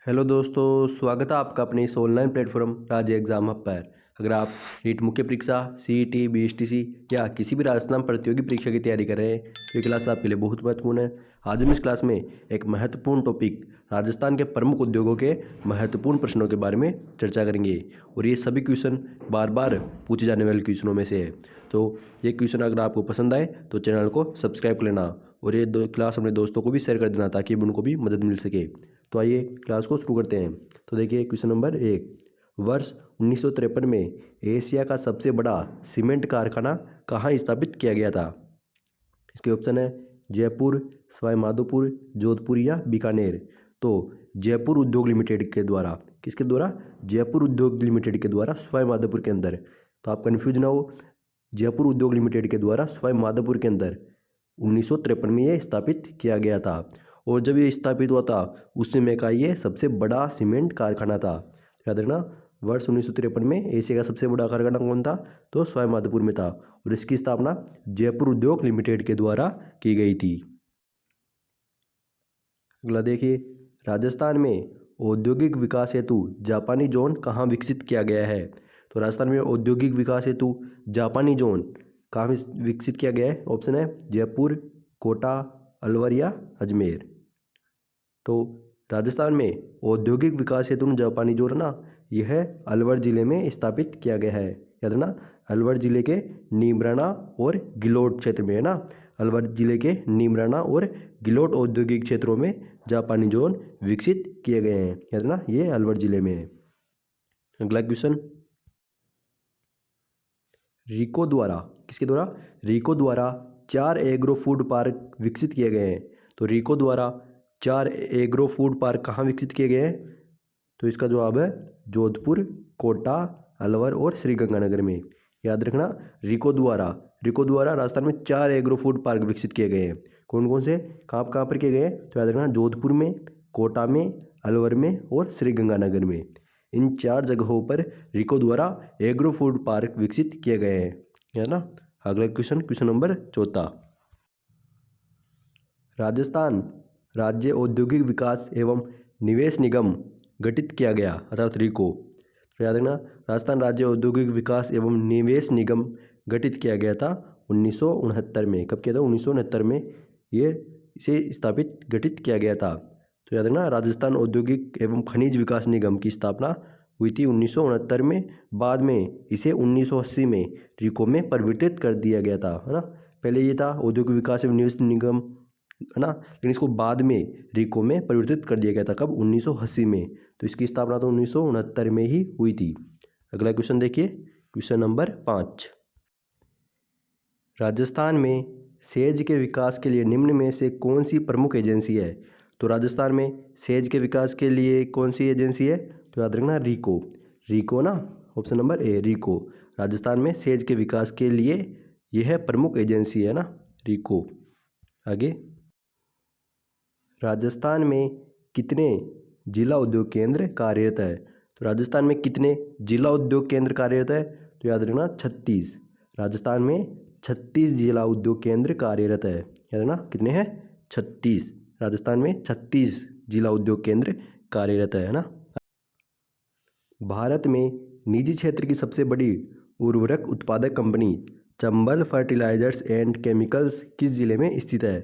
Hello दोस्तों, स्वागत है आपका अपने इस ऑनलाइन प्लेटफॉर्म राज्य एग्जाम हब पर। अगर आप नीट मुख्य परीक्षा, सीईटी, बीएसटीसी या किसी भी राजस्थान प्रतियोगी परीक्षा की तैयारी कर रहे हैं तो ये क्लास आपके लिए बहुत महत्वपूर्ण है। आज हम इस क्लास में एक महत्वपूर्ण टॉपिक राजस्थान के प्रमुख उद्योगों के महत्वपूर्ण प्रश्नों के बारे में चर्चा करेंगे और ये सभी क्वेश्चन बार बार पूछे जाने वाले क्वेश्चनों में से है। तो ये क्वेश्चन अगर आपको पसंद आए तो चैनल को सब्सक्राइब कर लेना और ये क्लास अपने दोस्तों को भी शेयर कर देना ताकि उनको भी मदद मिल सके। तो आइए क्लास को शुरू करते हैं। तो देखिए क्वेश्चन नंबर 1, वर्ष 1953 में एशिया का सबसे बड़ा सीमेंट कारखाना कहाँ स्थापित किया गया था? इसके ऑप्शन है जयपुर, सवाई माधोपुर, जोधपुर या बीकानेर। तो जयपुर उद्योग लिमिटेड के द्वारा, किसके द्वारा? जयपुर उद्योग लिमिटेड के द्वारा सवाई माधोपुर के अंदर। तो आप कन्फ्यूज ना हो, जयपुर उद्योग लिमिटेड के द्वारा सवाई माधोपुर के अंदर 1953 में ये स्थापित किया गया था और जब ये स्थापित हुआ था उस समय का ये सबसे बड़ा सीमेंट कारखाना था। याद रखना, वर्ष 1953 में एशिया का सबसे बड़ा कारखाना कौन था? तो सवाई माधोपुर में था और इसकी स्थापना जयपुर उद्योग लिमिटेड के द्वारा की गई थी। अगला देखिए, राजस्थान में औद्योगिक विकास हेतु जापानी जोन कहाँ विकसित किया गया है? तो राजस्थान में औद्योगिक विकास हेतु जापानी जोन कहाँ विकसित किया गया है? ऑप्शन है जयपुर, कोटा, अलवर या अजमेर। तो राजस्थान में औद्योगिक विकास हेतु जापानी जोन ना, यह अलवर जिले में स्थापित किया गया है। याद रखना, अलवर जिले के नीमराना और गिलोट क्षेत्र में है ना, अलवर जिले के नीमराना और गिलोट औद्योगिक क्षेत्रों में जापानी जोन विकसित किए गए हैं। याद रखना, ये अलवर जिले में है। अगला क्वेश्चन, रीको द्वारा, किसके द्वारा? रीको द्वारा 4 एग्रो फूड पार्क विकसित किए गए हैं। तो रीको द्वारा 4 एग्रो फूड पार्क कहाँ विकसित किए गए हैं? तो इसका जवाब है जोधपुर, कोटा, अलवर और श्रीगंगानगर में। याद रखना, रीको द्वारा राजस्थान में 4 एग्रो फूड पार्क विकसित किए गए हैं। कौन कौन से, कहाँ कहाँ पर किए गए हैं? तो याद रखना, जोधपुर में, कोटा में, अलवर में और श्रीगंगानगर में। इन 4 जगहों पर रीको द्वारा एग्रो फूड पार्क विकसित किए गए हैं, है ना। अगला क्वेश्चन, क्वेश्चन नंबर 4, राजस्थान राज्य औद्योगिक विकास एवं निवेश निगम गठित किया गया, अर्थात रीको। तो याद रखना, राजस्थान राज्य औद्योगिक विकास एवं निवेश निगम गठित किया गया था 1969 में। कब किया था? 1969 में ये इसे स्थापित गठित किया गया था। तो याद रखना, राजस्थान औद्योगिक एवं खनिज विकास निगम की स्थापना हुई थी 1969 में। बाद में इसे 1980 में रीको में परिवर्तित कर दिया गया था, है ना। पहले ये था औद्योगिक विकास एवं निवेश निगम, है ना, लेकिन इसको बाद में रीको में परिवर्तित कर दिया गया था। कब? 1980 में। तो इसकी स्थापना तो 1969 में ही हुई थी। अगला क्वेश्चन देखिए, क्वेश्चन नंबर 5, राजस्थान में सेज के विकास के लिए निम्न में से कौन सी प्रमुख एजेंसी है? तो राजस्थान में सेज के विकास के लिए कौन सी एजेंसी है? तो याद रखना, रीको ना, option number A, RIICO. Rajasthan में सेज के विकास के लिए यह प्रमुख एजेंसी है ना, रीको। आगे, राजस्थान में कितने जिला उद्योग केंद्र कार्यरत है? तो राजस्थान में कितने जिला उद्योग केंद्र कार्यरत है? तो याद रखना 36। राजस्थान में 36 जिला उद्योग केंद्र कार्यरत है। याद रखना, कितने हैं? 36। राजस्थान में 36 जिला उद्योग केंद्र कार्यरत है ना। भारत में निजी क्षेत्र की सबसे बड़ी उर्वरक उत्पादक company Chambal fertilisers and chemicals किस जिले में स्थित है?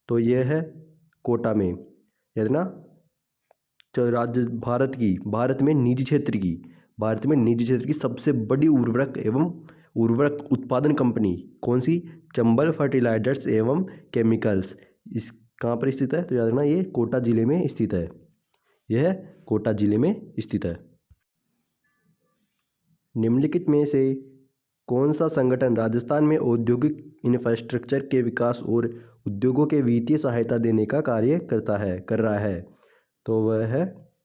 तो यह है कोटा में। याद ना, भारत में निजी क्षेत्र की सबसे बड़ी उर्वरक उत्पादन कंपनी कौन सी? चंबल फर्टिलाइजर्स एवं केमिकल्स। इस कहाँ पर स्थित है? तो याद रखना, ये कोटा जिले में स्थित है। यह कोटा जिले में स्थित है। निम्नलिखित में से कौन सा संगठन राजस्थान में औद्योगिक इंफ्रास्ट्रक्चर के विकास और उद्योगों के वित्तीय सहायता देने का कार्य कर रहा है? तो वह है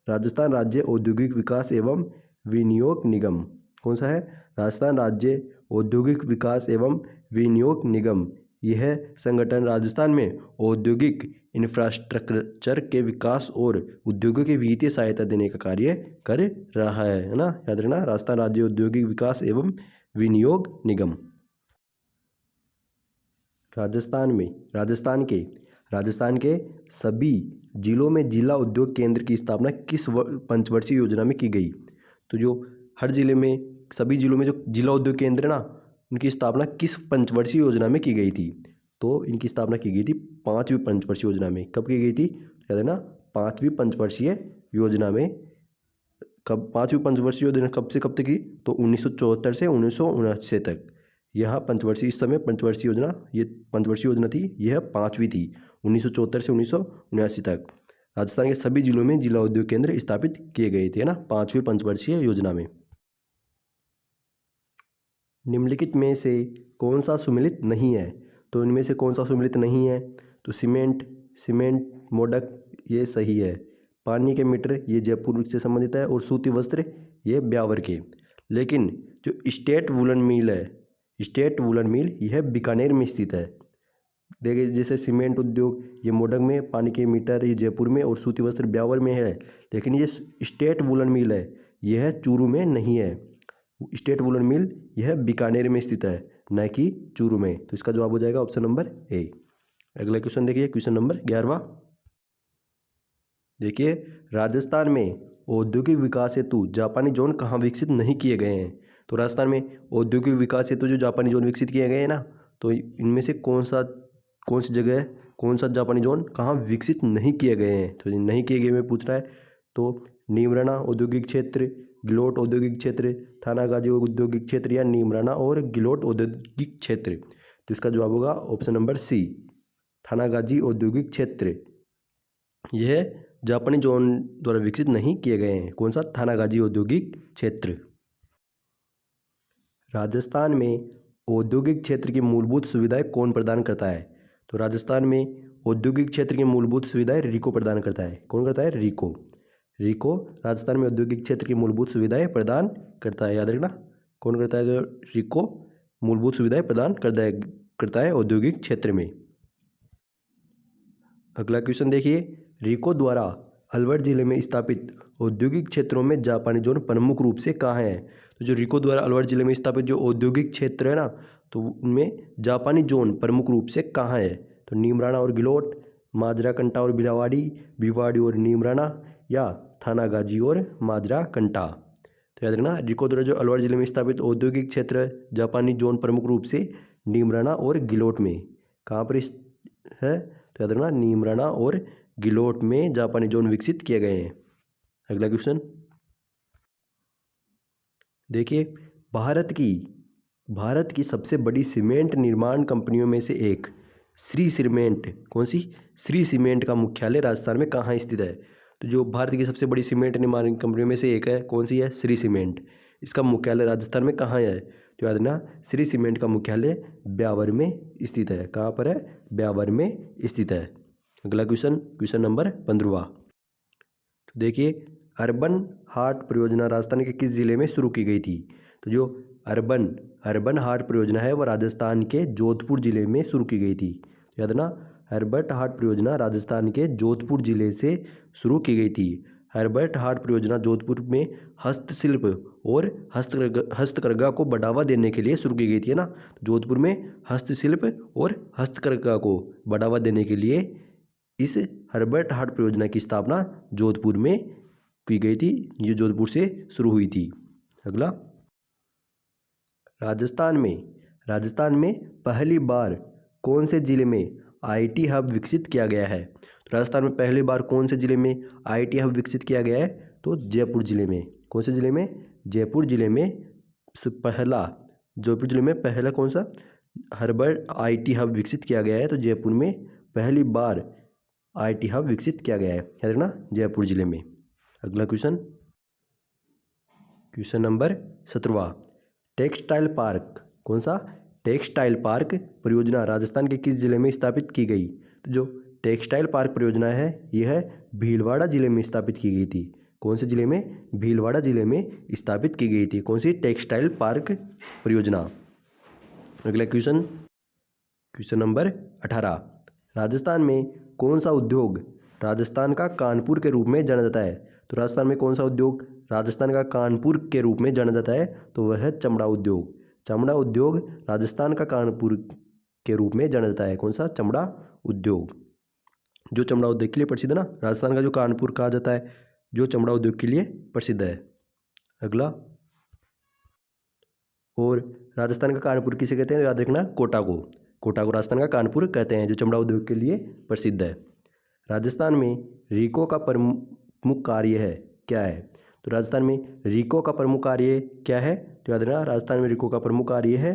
राजस्थान राज्य औद्योगिक विकास एवं विनियोग निगम। कौन सा है? राजस्थान राज्य औद्योगिक विकास एवं विनियोग निगम। यह संगठन राजस्थान में औद्योगिक इंफ्रास्ट्रक्चर के विकास और उद्योगों की वित्तीय सहायता देने का कार्य कर रहा है ना। याद रखना, राजस्थान राज्य औद्योगिक विकास एवं विनियोग निगम। राजस्थान के राजस्थान के सभी जिलों में जिला उद्योग केंद्र की स्थापना किस पंचवर्षीय योजना में की गई? तो जो हर जिले में, सभी जिलों में जो जिला उद्योग केंद्र है ना, उनकी स्थापना किस पंचवर्षीय योजना में की गई थी? तो इनकी स्थापना की गई थी 5वीं पंचवर्षीय योजना में। कब की गई थी? याद है ना, 5वीं पंचवर्षीय योजना में। कब 5वीं पंचवर्षीय योजना कब से कब तक की? तो 1974 से 1979 तक। यह पंचवर्षीय, इस समय पंचवर्षीय योजना, ये पंचवर्षीय योजना थी, यह 5वीं थी, 1974 से 1979 तक। राजस्थान के सभी जिलों में जिला उद्योग केंद्र स्थापित किए गए थे ना 5वीं पंचवर्षीय योजना में। निम्नलिखित में से कौन सा सुमेलित नहीं है? तो इनमें से कौन सा सुमेलित नहीं है? तो सीमेंट मोडक ये सही है। पानी के मीटर ये जयपुर से संबंधित है, और सूती वस्त्र ये ब्यावर के। लेकिन जो स्टेट वुलन मिल यह बीकानेर में स्थित है। देखिए, जैसे सीमेंट उद्योग ये मोडक में, पानी के मीटर ये जयपुर में, और सूती वस्त्र ब्यावर में है। लेकिन ये स्टेट वुलन मिल है, यह चूरू में नहीं है। स्टेट वुलन मिल यह बीकानेर में स्थित है, न कि चूरू में। तो इसका जवाब हो जाएगा ऑप्शन नंबर ए। अगला क्वेश्चन देखिए, क्वेश्चन नंबर 11वां। देखिए, राजस्थान में औद्योगिक विकास हेतु जापानी जोन कहाँ विकसित नहीं किए गए हैं? तो राजस्थान में औद्योगिक विकास हेतु जो जापानी जोन विकसित किए गए हैं ना, तो इनमें से कौन सी जगह, कौन सा जापानी जोन कहाँ विकसित नहीं किए गए हैं? तो नहीं किए गए में पूछ रहा है। तो नीमराना औद्योगिक क्षेत्र, गिलोट औद्योगिक क्षेत्र, थानागाजी औद्योगिक क्षेत्र, या नीमराना और गिलोट औद्योगिक क्षेत्र। तो इसका जवाब होगा ऑप्शन नंबर सी, थानागाजी औद्योगिक क्षेत्र। यह जापानी जोन द्वारा विकसित नहीं किए गए हैं। कौन सा? थानागाजी औद्योगिक क्षेत्र। राजस्थान में औद्योगिक क्षेत्र की मूलभूत सुविधाएं कौन प्रदान करता है? तो राजस्थान में औद्योगिक क्षेत्र की मूलभूत सुविधाएं रिको प्रदान करता है। कौन करता है? रिको राजस्थान में औद्योगिक क्षेत्र की मूलभूत सुविधाएं प्रदान करता है। याद रखना, कौन करता है? जो रिको मूलभूत सुविधाएं प्रदान करता है औद्योगिक क्षेत्र में। अगला क्वेश्चन देखिए, रिको द्वारा अलवर जिले में स्थापित औद्योगिक क्षेत्रों में जापानी जोन प्रमुख रूप से कहाँ है? तो जो रिको द्वारा अलवर जिले में स्थापित जो औद्योगिक क्षेत्र है ना, तो उनमें जापानी जोन प्रमुख रूप से कहाँ है? तो नीमराना और गिलोट, माजरा कंटा और भिवाड़ी और नीमराना, या थानागाजी और माजरा कंटा। तो याद रखना, रिको द्वारा जो अलवर जिले में स्थापित औद्योगिक क्षेत्र जापानी जोन प्रमुख रूप से नीमराना और गिलोट में। कहाँ पर है? तो याद रखना, नीमराना और गिलोट में जापानी जोन विकसित किए गए हैं। अगला क्वेश्चन देखिए, भारत की सबसे बड़ी सीमेंट निर्माण कंपनियों में से एक श्री सीमेंट, कौन सी? श्री सीमेंट का मुख्यालय राजस्थान में कहाँ स्थित है? तो जो भारत की सबसे बड़ी सीमेंट निर्माण कंपनियों में से एक है, कौन सी है? श्री सीमेंट। इसका मुख्यालय राजस्थान में कहाँ है? तो याद रखना, श्री सीमेंट का मुख्यालय ब्यावर में स्थित है। कहाँ पर है? ब्यावर में स्थित है। अगला क्वेश्चन नंबर 15वां। तो देखिए, अर्बन हार्ट परियोजना राजस्थान के किस जिले में शुरू की गई थी? तो जो अर्बन हार्ट परियोजना है, वह राजस्थान के जोधपुर जिले में शुरू की गई थी। याद ना, हर्बर्ट हार्ट परियोजना राजस्थान के जोधपुर जिले से शुरू की गई थी। हर्बर्ट हार्ट परियोजना जोधपुर में हस्तशिल्प और हस्तकरघा को बढ़ावा देने के लिए शुरू की गई थी, है ना। जोधपुर में हस्तशिल्प और हस्तकरघा को बढ़ावा देने के लिए इस हर्बर्ट हार्ट परियोजना की स्थापना जोधपुर में की गई थी। ये जोधपुर से शुरू हुई थी। अगला, राजस्थान में पहली बार कौन से जिले में आईटी हब विकसित किया गया है? तो राजस्थान में पहली बार कौन से जिले में आईटी हब विकसित किया गया है? तो जयपुर जिले में। कौन से जिले में? जयपुर जिले में पहला कौन सा हर्बर्ट आईटी हब विकसित किया गया है? तो जयपुर में पहली बार आईटी हब विकसित किया गया है, याद रखना, जयपुर जिले में। अगला क्वेश्चन नंबर 17वां। टेक्सटाइल पार्क, कौन सा? टेक्सटाइल पार्क परियोजना राजस्थान के किस जिले में स्थापित की गई? तो जो टेक्सटाइल पार्क परियोजना है, यह भीलवाड़ा जिले में स्थापित की गई थी। कौन से जिले में? भीलवाड़ा जिले में स्थापित की गई थी। कौन सी? टेक्सटाइल पार्क परियोजना। अगला क्वेश्चन नंबर 18। राजस्थान में कौन सा उद्योग राजस्थान का कानपुर के रूप में जाना जाता है? तो राजस्थान में कौन सा उद्योग राजस्थान का कानपुर के रूप में जाना जाता है? तो वह है चमड़ा उद्योग। चमड़ा उद्योग राजस्थान का कानपुर के रूप में जाना जाता है। कौन सा? चमड़ा उद्योग। जो चमड़ा उद्योग के लिए प्रसिद्ध है ना, राजस्थान का जो कानपुर कहा जाता है जो चमड़ा उद्योग के लिए प्रसिद्ध है। अगला, और राजस्थान का कानपुर किसे कहते हैं, याद रखना कोटा को। कोटा को राजस्थान का कानपुर कहते हैं जो चमड़ा उद्योग के लिए प्रसिद्ध है। राजस्थान में रीको का प्रमुख कार्य है क्या है, तो राजस्थान में रीको का प्रमुख कार्य क्या है, तो याद रखना राजस्थान में रीको का प्रमुख कार्य है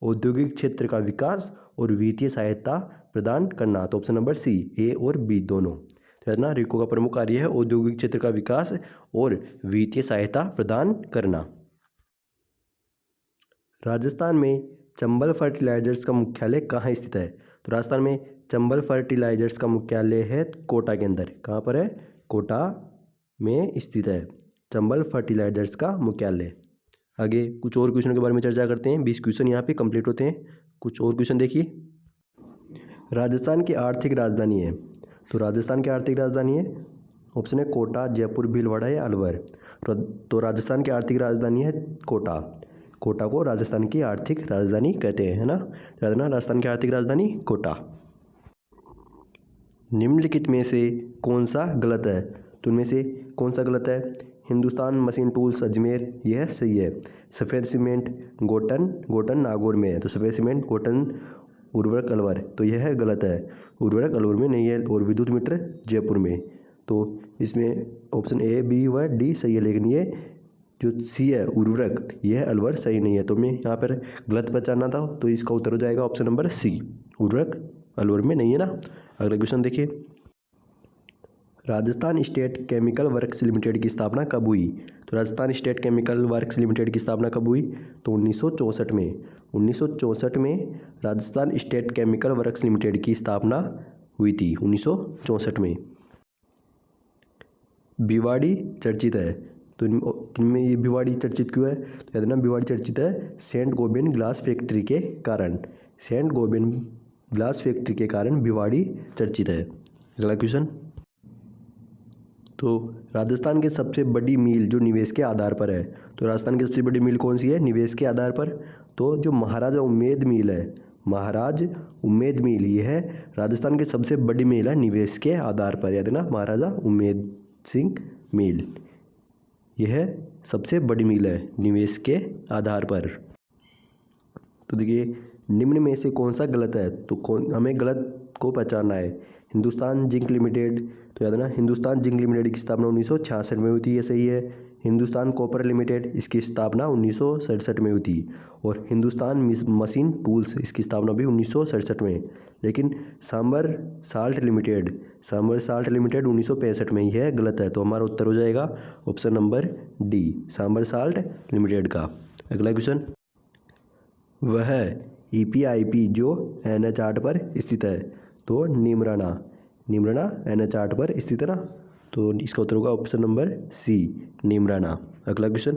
औद्योगिक क्षेत्र का विकास और वित्तीय सहायता प्रदान करना। तो ऑप्शन नंबर सी, ए और बी दोनों। तो याद रखना रीको का प्रमुख कार्य है औद्योगिक क्षेत्र का विकास और वित्तीय सहायता प्रदान करना। राजस्थान में चंबल फर्टिलाइजर्स का मुख्यालय कहाँ स्थित है, तो राजस्थान में चंबल फर्टिलाइजर्स का मुख्यालय है कोटा के अंदर। कहाँ पर है, कोटा में स्थित है चंबल फर्टिलाइजर्स का मुख्यालय। आगे कुछ और क्वेश्चन के बारे में चर्चा करते हैं। 20 क्वेश्चन यहाँ पे कंप्लीट होते हैं। कुछ और क्वेश्चन देखिए। राजस्थान की आर्थिक राजधानी है, तो राजस्थान की आर्थिक राजधानी है, ऑप्शन है कोटा, जयपुर, भीलवाड़ा या अलवर। तो राजस्थान की आर्थिक राजधानी है कोटा। कोटा को राजस्थान की आर्थिक राजधानी कहते हैं, है ना। याद रखना राजस्थान की आर्थिक राजधानी कोटा। निम्नलिखित में से कौन सा गलत है, तो उनमें से कौन सा गलत है, हिंदुस्तान मशीन टूल्स अजमेर, यह सही है। सफ़ेद सीमेंट गोटन नागौर में है, तो सफ़ेद सीमेंट गोटन उर्वरक अलवर, तो यह गलत है, उर्वरक अलवर में नहीं है। और विद्युत मीटर जयपुर में, तो इसमें ऑप्शन ए, बी व डी सही है, लेकिन ये जो सी है उर्वरक, यह अलवर सही नहीं है। तो मैं यहाँ पर गलत पहचानना था, तो इसका उत्तर हो जाएगा ऑप्शन नंबर सी, उर्वरक अलवर में नहीं है ना। अगला क्वेश्चन देखिए। Rajasthan state chemical works limited की स्थापना कब हुई, तो Rajasthan state chemical works limited की स्थापना कब हुई, तो 1964 में। 1964 में Rajasthan state chemical works limited की स्थापना हुई थी, 1964 में। भिवाड़ी चर्चित है, तो इनमें ये भिवाड़ी चर्चित क्यों है, तो याद रखना भिवाड़ी चर्चित है सेंट गोबिंद ग्लास फैक्ट्री के कारण। सेंट गोबिंद ग्लास फैक्ट्री के कारण भिवाड़ी चर्चित है। अगला क्वेश्चन। तो राजस्थान की सबसे बड़ी मिल जो निवेश के आधार पर है, तो राजस्थान की सबसे बड़ी मिल कौन सी है निवेश के आधार पर, तो जो महाराजा उम्मेद मिल है, महाराज उम्मेद मिल, ये है राजस्थान की सबसे बड़ी मिल है निवेश के आधार पर। याद ना महाराजा उम्मेद सिंह मिल, यह सबसे बड़ी मिल है निवेश के आधार पर। तो देखिए निम्न में से कौन सा गलत है, तो हमें गलत को पहचानना है। हिंदुस्तान जिंक लिमिटेड, तो याद ना हिंदुस्तान जिंक लिमिटेड की स्थापना 1966 में हुई थी, ये सही है। हिंदुस्तान कॉपर लिमिटेड, इसकी स्थापना 1967 में हुई थी। और हिंदुस्तान मशीन टूल्स, इसकी स्थापना भी 1967 में। लेकिन सांबर साल्ट लिमिटेड 1965 में, यह गलत है। तो हमारा उत्तर हो जाएगा option number D, Sambhar salt limited का। अगला क्वेश्चन। वह EPIP जो NH8 पर स्थित है, तो नीमराना NH8 पर स्थित है ना, तो इसका उत्तर होगा ऑप्शन नंबर सी, नीमराना। अगला क्वेश्चन।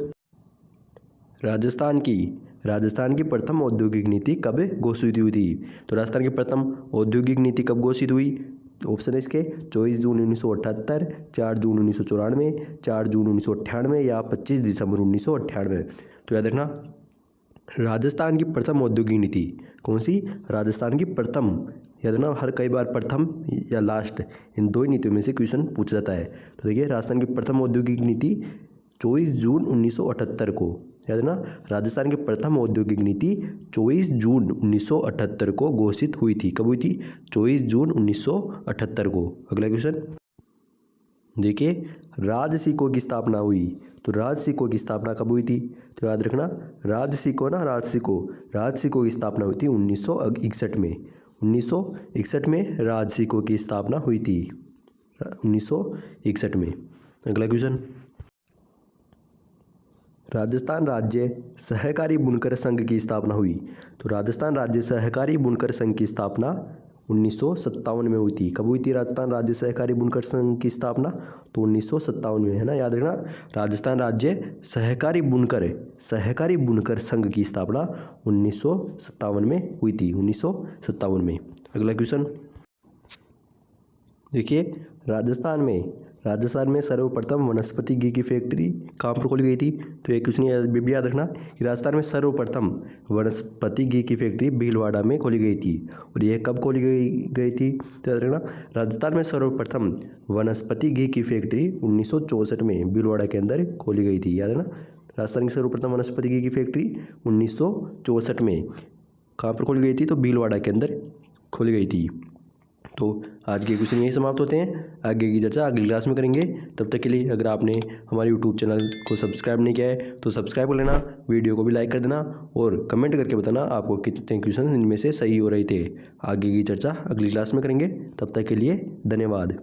राजस्थान की प्रथम औद्योगिक नीति कब घोषित हुई थी, तो राजस्थान की प्रथम औद्योगिक नीति कब घोषित हुई, ऑप्शन है इसके 24 जून 1978, 4 जून 1994, 4 जून 1998 या 25 दिसंबर 1998। तो याद रखना राजस्थान की प्रथम औद्योगिक नीति कौन सी, राजस्थान की प्रथम, याद रखना हर कई बार प्रथम या लास्ट इन दो ही नीतियों में से क्वेश्चन पूछा जाता है। तो देखिए राजस्थान की प्रथम औद्योगिक नीति 24 जून 1978 को, याद रखना राजस्थान की प्रथम औद्योगिक नीति 24 जून 1978 को घोषित हुई थी। कब हुई थी, 24 जून 1978 को। अगला क्वेश्चन देखिए, राजसिको की स्थापना हुई, तो राजसिको की स्थापना कब हुई थी, तो याद रखना राजसिको की स्थापना हुई थी 1961 में। 1961 में राजसिको की स्थापना हुई थी, 1961 में। अगला क्वेश्चन। राजस्थान राज्य सहकारी बुनकर संघ की स्थापना हुई, तो राजस्थान राज्य सहकारी बुनकर संघ की स्थापना 1957 में हुई थी। कब हुई थी राजस्थान राज्य सहकारी बुनकर संघ की स्थापना, तो 1957 में, है ना। याद रखना राजस्थान राज्य सहकारी बुनकर संघ की स्थापना 1957 में हुई थी, 1957 में। अगला क्वेश्चन देखिए, राजस्थान में राजस्थान में सर्वप्रथम वनस्पति घी की फैक्ट्री कहाँ पर खोली गई थी? तो एक क्वेश्चन भी याद रखना कि राजस्थान में सर्वप्रथम वनस्पति घी की फैक्ट्री भीलवाड़ा में खोली गई थी। और यह कब खोली गई थी? तो याद रखना, राजस्थान में सर्वप्रथम वनस्पति घी की फैक्ट्री 1964 में भीलवाड़ा के अंदर खोली गई थी। याद है ना, राजस्थान की सर्वप्रथम वनस्पति घी की फैक्ट्री 1964 में कहाँ पर खोली गई थी? तो भीलवाड़ा के अंदर खोली गई थी। तो आज के क्वेश्चन यही समाप्त होते हैं। आगे की चर्चा अगली क्लास में करेंगे। तब तक के लिए अगर आपने हमारे यूट्यूब चैनल को सब्सक्राइब नहीं किया है तो सब्सक्राइब कर लेना, वीडियो को भी लाइक कर देना और कमेंट करके बताना आपको कितने क्वेश्चन इनमें से सही हो रहे थे। आगे की चर्चा अगली क्लास में करेंगे। तब तक के लिए धन्यवाद।